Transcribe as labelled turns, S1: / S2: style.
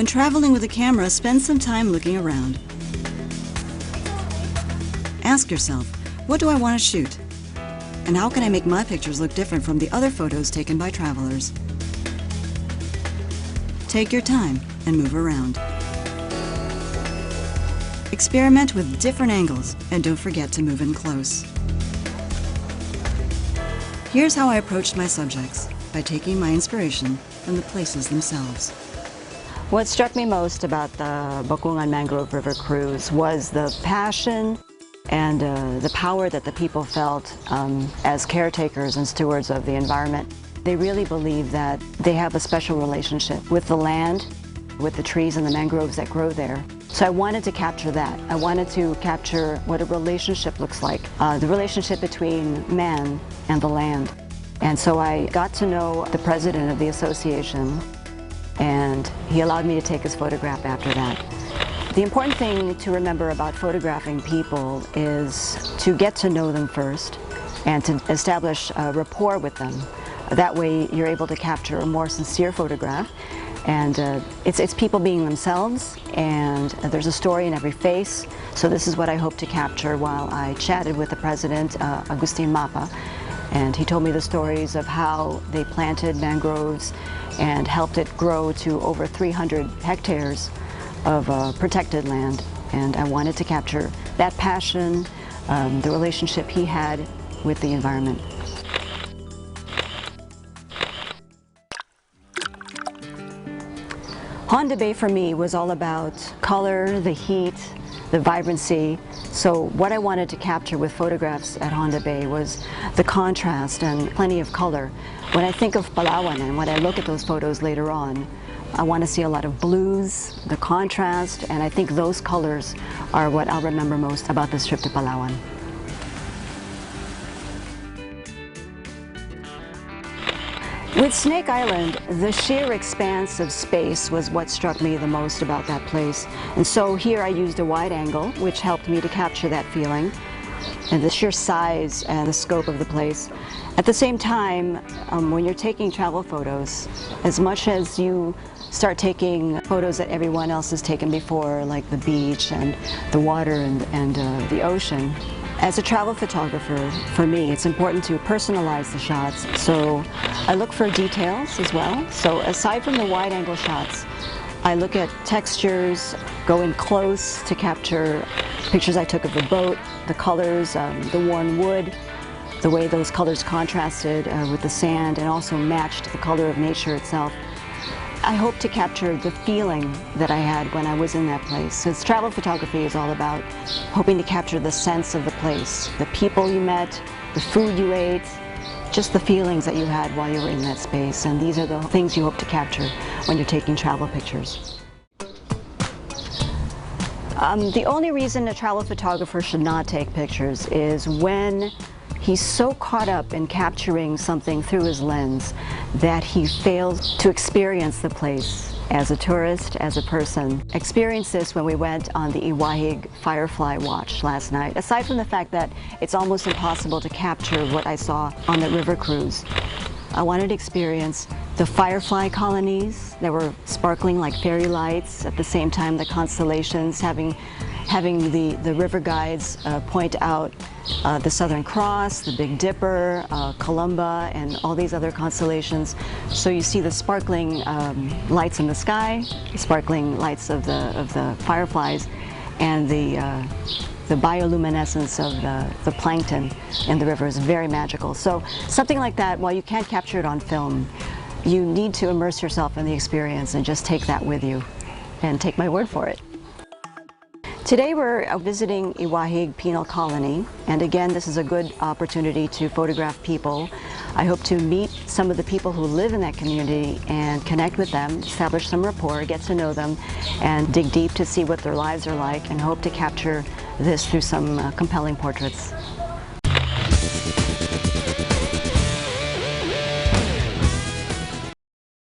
S1: When traveling with a camera, spend some time looking around. Ask yourself, what do I want to shoot? And how can I make my pictures look different from the other photos taken by travelers? Take your time and move around. Experiment with different angles, and don't forget to move in close. Here's how I approached my subjects, by taking my inspiration from the places themselves. What struck me most about the Bokungan Mangrove River cruise was the passion and the power that the people felt as caretakers and stewards of the environment. They really believe that they have a special relationship with the land, with the trees and the mangroves that grow there. So I wanted to capture that. I wanted to capture what a relationship looks like, the relationship between man and the land. And so I got to know the president of the association, and he allowed me to take his photograph after that. The important thing to remember about photographing people is to get to know them first and to establish a rapport with them. That way you're able to capture a more sincere photograph. And it's people being themselves, and there's a story in every face. So this is what I hope to capture while I chatted with the president, Agustin Mapa. And he told me the stories of how they planted mangroves and helped it grow to over 300 hectares of protected land. And I wanted to capture that passion, the relationship he had with the environment. Honda Bay for me was all about color, the heat, the vibrancy. So what I wanted to capture with photographs at Honda Bay was the contrast and plenty of color. When I think of Palawan and when I look at those photos later on, I want to see a lot of blues, the contrast, and I think those colors are what I'll remember most about this trip to Palawan. With Snake Island, the sheer expanse of space was what struck me the most about that place. And so here I used a wide angle, which helped me to capture that feeling, and the sheer size and the scope of the place. At the same time, when you're taking travel photos, as much as you start taking photos that everyone else has taken before, like the beach and the water and the ocean, as a travel photographer, for me, it's important to personalize the shots. So I look for details as well. So aside from the wide angle shots, I look at textures, go in close to capture pictures I took of the boat, the colors, the worn wood, the way those colors contrasted with the sand and also matched the color of nature itself. I hope to capture the feeling that I had when I was in that place. Since travel photography is all about hoping to capture the sense of the place, the people you met, the food you ate, just the feelings that you had while you were in that space. And these are the things you hope to capture when you're taking travel pictures. The only reason a travel photographer should not take pictures is when he's so caught up in capturing something through his lens that he fails to experience the place as a tourist, as a person. Experienced this when we went on the Iwahig Firefly Watch last night. Aside from the fact that it's almost impossible to capture what I saw on the river cruise, I wanted to experience the firefly colonies that were sparkling like fairy lights. At the same time, the constellations, having the river guides point out the Southern Cross, the Big Dipper, Columba, and all these other constellations. So you see the sparkling lights in the sky, the sparkling lights of the fireflies, and the bioluminescence of the plankton in the river is very magical. So something like that, while you can't capture it on film, you need to immerse yourself in the experience and just take that with you, and take my word for it. Today we're visiting Iwahig Penal Colony, and again this is a good opportunity to photograph people. I hope to meet some of the people who live in that community and connect with them, establish some rapport, get to know them, and dig deep to see what their lives are like, and hope to capture this through some compelling portraits.